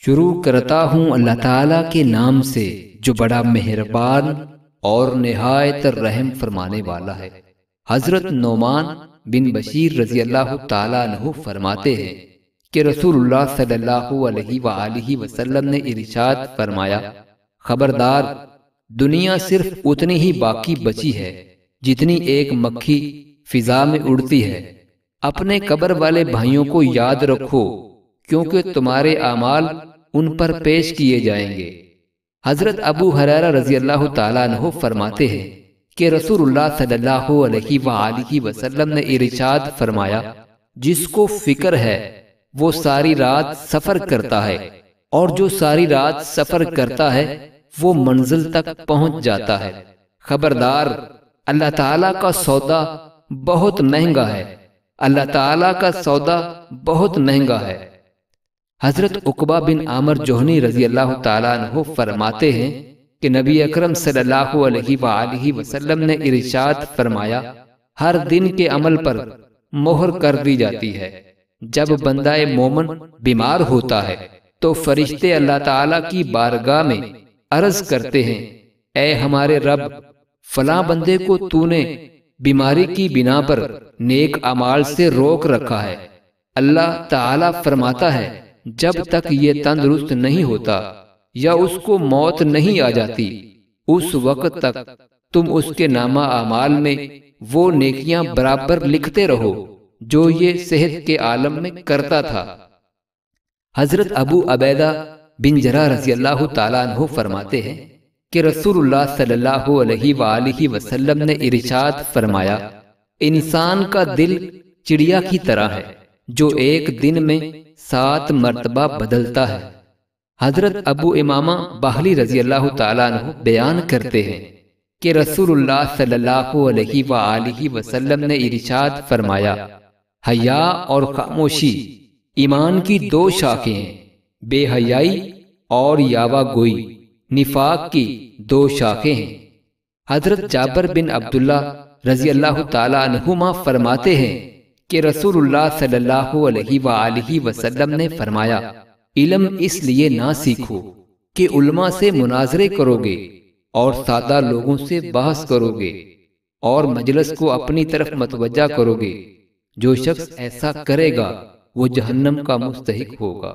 شروع کرتا ہوں اللہ تعالیٰ کے نام سے جو بڑا مہربان اور نہایت رحم فرمانے والا ہے۔ حضرت نعمان بن بشیر رضی اللہ تعالیٰ عنہ فرماتے ہیں کہ رسول اللہ صلی اللہ علیہ وآلہ وسلم نے ارشاد فرمایا، خبردار، دنیا صرف اتنی ہی باقی بچی ہے جتنی ایک مکھی فضا میں اڑتی ہے۔ اپنے قبر والے بھائیوں کو یاد رکھو کیونکہ تمہارے اعمال ان پر پیش کیے جائیں گے۔ حضرت ابو ہریرہ رضی اللہ تعالیٰ عنہ فرماتے ہیں کہ رسول اللہ صلی اللہ علیہ وآلہ وسلم نے ارشاد فرمایا، جس کو فکر ہے وہ ساری رات سفر کرتا ہے، اور جو ساری رات سفر کرتا ہے وہ منزل تک پہنچ جاتا ہے۔ خبردار، اللہ تعالیٰ کا سودا بہت مہنگا ہے، اللہ تعالیٰ کا سودا بہت مہنگا ہے۔ حضرت عقبہ بن عامر جوہنی رضی اللہ تعالیٰ عنہ فرماتے ہیں کہ نبی اکرم صلی اللہ علیہ وآلہ وسلم نے ارشاد فرمایا، ہر دن کے عمل پر مہر کر دی جاتی ہے۔ جب بندہ مومن بیمار ہوتا ہے تو فرشتے اللہ تعالیٰ کی بارگاہ میں عرض کرتے ہیں، اے ہمارے رب، فلاں بندے کو تو نے بیماری کی بنا پر نیک اعمال سے روک رکھا ہے۔ اللہ تعالیٰ فرماتا ہے، جب تک یہ تندرست نہیں ہوتا یا اس کو موت نہیں آ جاتی، اس وقت تک تم اس کے نامہ اعمال میں وہ نیکیاں برابر لکھتے رہو جو یہ صحت کے عالم میں کرتا تھا۔ حضرت ابو عبیدہ بن جراح رضی اللہ تعالیٰ عنہ فرماتے ہیں کہ رسول اللہ صلی اللہ علیہ وآلہ وسلم نے ارشاد فرمایا، انسان کا دل چڑیا کی طرح ہے جو ایک دن میں 7 مرتبہ بدلتا ہے۔ حضرت ابو امامہ باہلی رضی اللہ تعالیٰ عنہ بیان کرتے ہیں کہ رسول اللہ صلی اللہ علیہ وآلہ وسلم نے ارشاد فرمایا، حیا اور خاموشی ایمان کی 2 شاخیں ہیں، بے حیائی اور یاوہ گوئی نفاق کی 2 شاخیں ہیں۔ حضرت جابر بن عبداللہ رضی اللہ تعالیٰ عنہما فرماتے ہیں کہ رسول اللہ صلی اللہ علیہ وآلہ وسلم نے فرمایا، علم اس لیے نہ سیکھو کہ علماء سے مناظرے کرو گے اور سادہ لوگوں سے بحث کرو گے اور مجلس کو اپنی طرف متوجہ کرو گے۔ جو شخص ایسا کرے گا وہ جہنم کا مستحق ہوگا۔